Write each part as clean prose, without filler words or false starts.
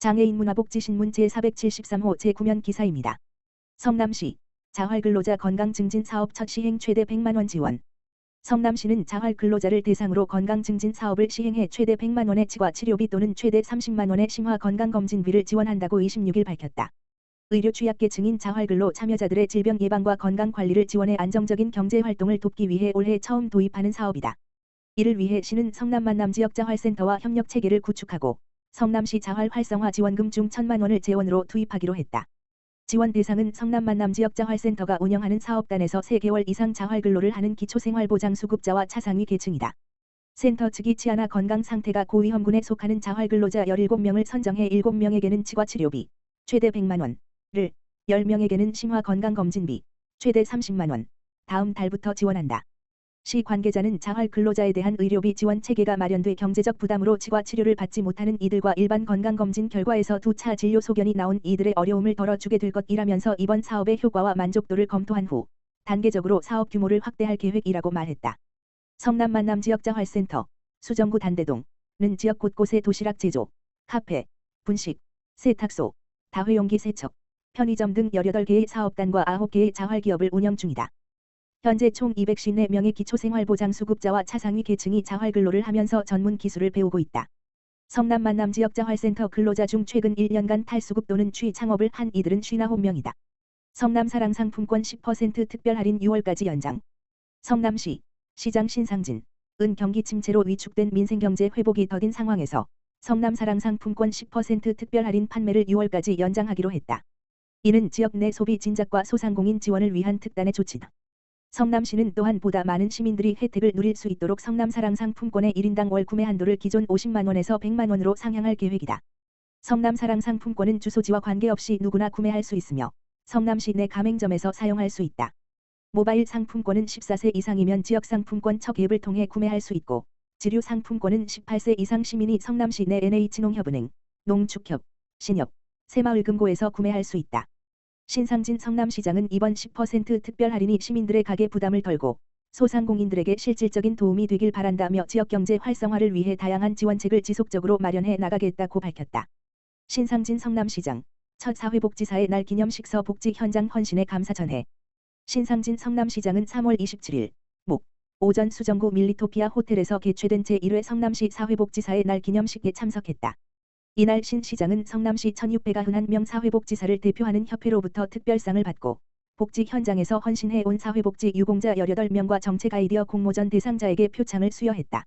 장애인 문화복지신문 제473호 제9면 기사입니다. 성남시 자활근로자 건강증진 사업 첫 시행 최대 100만원 지원. 성남시는 자활근로자를 대상으로 건강증진 사업을 시행해 최대 100만원의 치과 치료비 또는 최대 30만원의 심화 건강검진비를 지원한다고 26일 밝혔다. 의료 취약계층인 자활근로 참여자들의 질병 예방과 건강관리를 지원해 안정적인 경제활동을 돕기 위해 올해 처음 도입하는 사업이다. 이를 위해 시는 성남 만남 지역 자활센터와 협력체계를 구축하고 성남시 자활 활성화 지원금 중 1,000만원을 재원으로 투입하기로 했다. 지원 대상은 성남 만남 지역 자활센터가 운영하는 사업단에서 3개월 이상 자활근로를 하는 기초생활보장수급자와 차상위 계층이다. 센터 측이 치아나 건강 상태가 고위험군에 속하는 자활근로자 17명을 선정해 7명에게는 치과 치료비 최대 100만원을, 10명에게는 심화 건강검진비 최대 30만원 다음 달부터 지원한다. 시 관계자는 자활근로자에 대한 의료비 지원 체계가 마련돼 경제적 부담으로 치과 치료를 받지 못하는 이들과 일반 건강검진 결과에서 2차 진료 소견이 나온 이들의 어려움을 덜어주게 될 것이라면서 이번 사업의 효과와 만족도를 검토한 후 단계적으로 사업 규모를 확대할 계획이라고 말했다. 성남 만남 지역 자활센터, 수정구 단대동은 지역 곳곳에 도시락 제조, 카페, 분식, 세탁소, 다회용기 세척, 편의점 등 18개의 사업단과 9개의 자활기업을 운영 중이다. 현재 총 254명의 기초생활보장수급자와 차상위 계층이 자활근로를 하면서 전문 기술을 배우고 있다. 성남 만남 지역 자활센터 근로자 중 최근 1년간 탈수급 또는 취창업을 한 이들은 59명이다. 성남 사랑상품권 10% 특별 할인 6월까지 연장. 성남시 시장 신상진 은 경기 침체로 위축된 민생경제 회복이 더딘 상황에서 성남 사랑상품권 10% 특별 할인 판매를 6월까지 연장하기로 했다. 이는 지역 내 소비 진작과 소상공인 지원을 위한 특단의 조치다. 성남시는 또한 보다 많은 시민들이 혜택을 누릴 수 있도록 성남 사랑상품권의 1인당 월 구매 한도를 기존 50만원에서 100만원으로 상향할 계획이다. 성남 사랑상품권은 주소지와 관계없이 누구나 구매할 수 있으며 성남시 내 가맹점에서 사용할 수 있다. 모바일 상품권은 14세 이상이면 지역상품권 척 앱을 통해 구매할 수 있고 지류 상품권은 18세 이상 시민이 성남시 내 NH농협은행, 농축협, 신협, 새마을금고에서 구매할 수 있다. 신상진 성남시장은 이번 10% 특별 할인이 시민들의 가계 부담을 덜고 소상공인들에게 실질적인 도움이 되길 바란다며 지역경제 활성화를 위해 다양한 지원책을 지속적으로 마련해 나가겠다고 밝혔다. 신상진 성남시장, 첫 사회복지사의 날 기념식서 복지 현장 헌신에 감사 전해. 신상진 성남시장은 3월 27일 목, 오전 수정구 밀리토피아 호텔에서 개최된 제1회 성남시 사회복지사의 날 기념식에 참석했다. 이날 신 시장은 성남시 1,691명 사회복지사를 대표하는 협회로부터 특별상을 받고 복지 현장에서 헌신해 온 사회복지 유공자 18명과 정책 아이디어 공모전 대상자에게 표창을 수여했다.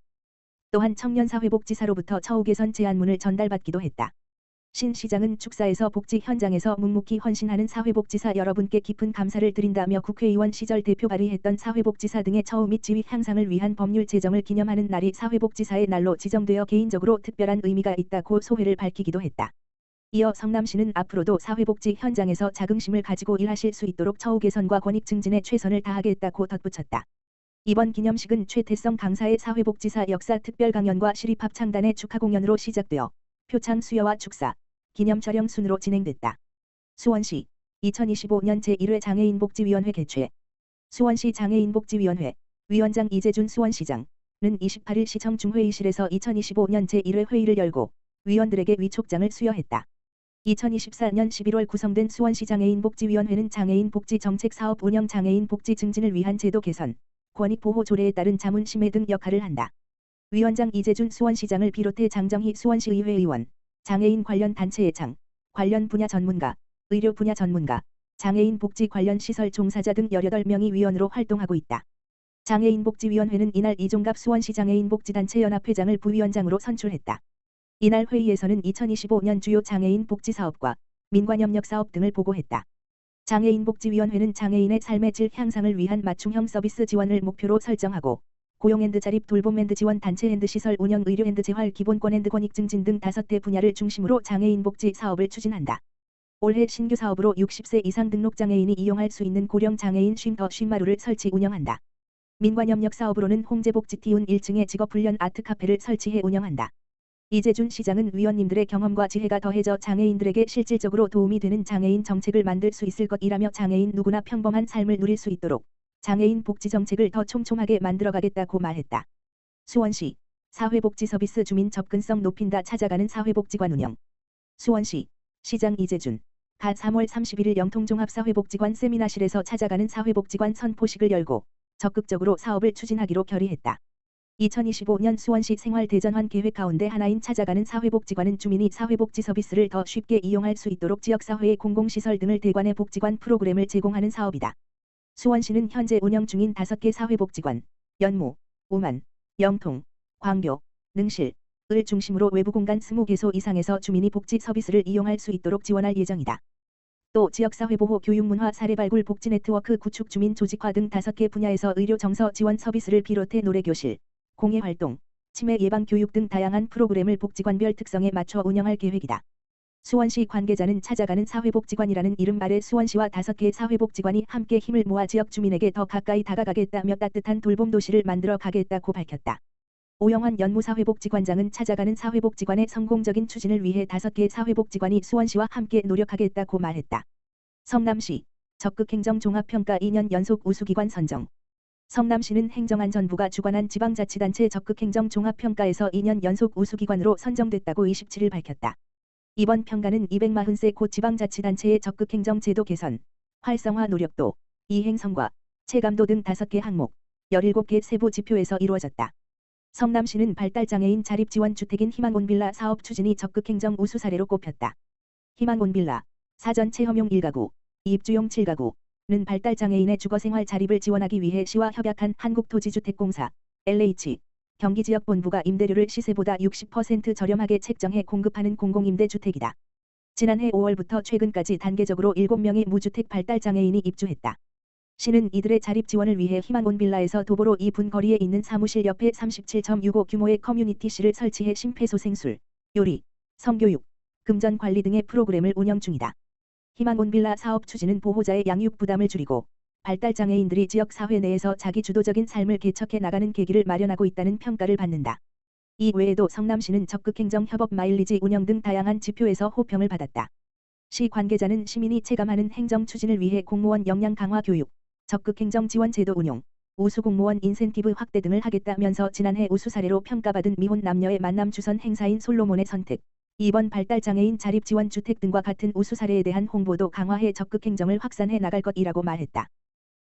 또한 청년사회복지사로부터 처우 개선 제안문을 전달받기도 했다. 신 시장은 축사에서 복지 현장에서 묵묵히 헌신하는 사회복지사 여러분께 깊은 감사를 드린다며 국회의원 시절 대표 발의했던 사회복지사 등의 처우 및 지위 향상을 위한 법률 제정을 기념하는 날이 사회복지사의 날로 지정되어 개인적으로 특별한 의미가 있다고 소회를 밝히기도 했다. 이어 성남시는 앞으로도 사회복지 현장에서 자긍심을 가지고 일하실 수 있도록 처우 개선과 권익 증진에 최선을 다하겠다고 덧붙였다. 이번 기념식은 최태성 강사의 사회복지사 역사 특별 강연과 시립합창단의 축하 공연으로 시작되어 표창 수여와 축사, 기념 촬영 순으로 진행됐다. 수원시 2025년 제1회 장애인복지위원회 개최. 수원시 장애인복지위원회 위원장 이재준 수원시장은 28일 시청 중회의실에서 2025년 제1회 회의를 열고 위원들에게 위촉장을 수여했다. 2024년 11월 구성된 수원시 장애인복지위원회는 장애인 복지 정책 사업 운영 장애인 복지 증진을 위한 제도 개선, 권익 보호 조례에 따른 자문 심의 등 역할을 한다. 위원장 이재준 수원시장을 비롯해 장정희 수원시의회 의원, 장애인 관련 단체의 장, 관련 분야 전문가, 의료 분야 전문가, 장애인 복지 관련 시설 종사자 등 18명이 위원으로 활동하고 있다. 장애인복지위원회는 이날 이종갑 수원시 장애인복지단체 연합회장을 부위원장으로 선출했다. 이날 회의에서는 2025년 주요 장애인 복지 사업과 민관협력 사업 등을 보고했다. 장애인복지위원회는 장애인의 삶의 질 향상을 위한 맞춤형 서비스 지원을 목표로 설정하고 고용핸드 자립 돌봄핸드 지원 단체 핸드 시설 운영 의료 핸드 재활 기본권 핸드 권익 증진 등 5대 분야를 중심으로 장애인 복지 사업을 추진한다. 올해 신규 사업으로 60세 이상 등록 장애인이 이용할 수 있는 고령 장애인 쉼터 쉼마루를 설치 운영한다. 민관협력 사업으로는 홍제복지티운 1층에 직업훈련 아트카페를 설치해 운영한다. 이재준 시장은 위원님들의 경험과 지혜가 더해져 장애인들에게 실질적으로 도움이 되는 장애인 정책을 만들 수 있을 것이라며 장애인 누구나 평범한 삶을 누릴 수 있도록 장애인 복지 정책을 더 촘촘하게 만들어가겠다고 말했다. 수원시 사회복지 서비스 주민 접근성 높인다 찾아가는 사회복지관 운영. 수원시 시장 이재준 가 3월 31일 영통종합사회복지관 세미나실에서 찾아가는 사회복지관 선포식을 열고 적극적으로 사업을 추진하기로 결의했다. 2025년 수원시 생활대전환 계획 가운데 하나인 찾아가는 사회복지관은 주민이 사회복지 서비스를 더 쉽게 이용할 수 있도록 지역사회의 공공시설 등을 대관해 복지관 프로그램을 제공하는 사업이다. 수원시는 현재 운영 중인 5개 사회복지관, 연무, 우만, 영통, 광교, 능실, 을 중심으로 외부 공간 20개소 이상에서 주민이 복지 서비스를 이용할 수 있도록 지원할 예정이다. 또 지역사회보호 교육문화 사례발굴 복지 네트워크 구축 주민 조직화 등 5개 분야에서 의료 정서 지원 서비스를 비롯해 노래교실, 공예활동, 치매 예방 교육 등 다양한 프로그램을 복지관별 특성에 맞춰 운영할 계획이다. 수원시 관계자는 찾아가는 사회복지관이라는 이름 아래 수원시와 5개의 사회복지관이 함께 힘을 모아 지역 주민에게 더 가까이 다가가겠다며 따뜻한 돌봄 도시를 만들어 가겠다고 밝혔다. 오영환 연무사회복지관장은 찾아가는 사회복지관의 성공적인 추진을 위해 5개의 사회복지관이 수원시와 함께 노력하겠다고 말했다. 성남시 적극행정 종합평가 2년 연속 우수기관 선정. 성남시는 행정안전부가 주관한 지방자치단체 적극행정 종합평가에서 2년 연속 우수기관으로 선정됐다고 27일 밝혔다. 이번 평가는 240세 지방자치단체의 적극행정 제도 개선, 활성화 노력도, 이행 성과, 체감도 등 5개 항목, 17개 세부 지표에서 이루어졌다. 성남시는 발달장애인 자립지원주택인 희망온빌라 사업 추진이 적극행정 우수 사례로 꼽혔다. 희망온빌라, 사전 체험용 1가구, 입주용 7가구는 발달장애인의 주거생활 자립을 지원하기 위해 시와 협약한 한국토지주택공사, LH, 경기지역본부가 임대료를 시세보다 60% 저렴하게 책정해 공급하는 공공임대주택이다. 지난해 5월부터 최근까지 단계적으로 7명의 무주택 발달장애인이 입주했다. 시는 이들의 자립 지원을 위해 희망온빌라에서 도보로 2분 거리에 있는 사무실 옆에 37.65 규모의 커뮤니티실을 설치해 심폐소생술, 요리, 성교육, 금전 관리 등의 프로그램을 운영 중이다. 희망온빌라 사업 추진은 보호자의 양육 부담을 줄이고 발달장애인들이 지역 사회 내에서 자기 주도적인 삶을 개척해 나가는 계기를 마련하고 있다는 평가를 받는다. 이 외에도 성남시는 적극행정 협업 마일리지 운영 등 다양한 지표에서 호평을 받았다. 시 관계자는 시민이 체감하는 행정 추진을 위해 공무원 역량 강화 교육, 적극행정 지원 제도 운용, 우수 공무원 인센티브 확대 등을 하겠다면서 지난해 우수 사례로 평가받은 미혼 남녀의 만남 주선 행사인 솔로몬의 선택, 이번 발달장애인 자립지원주택 등과 같은 우수 사례에 대한 홍보도 강화해 적극행정을 확산해 나갈 것이라고 말했다.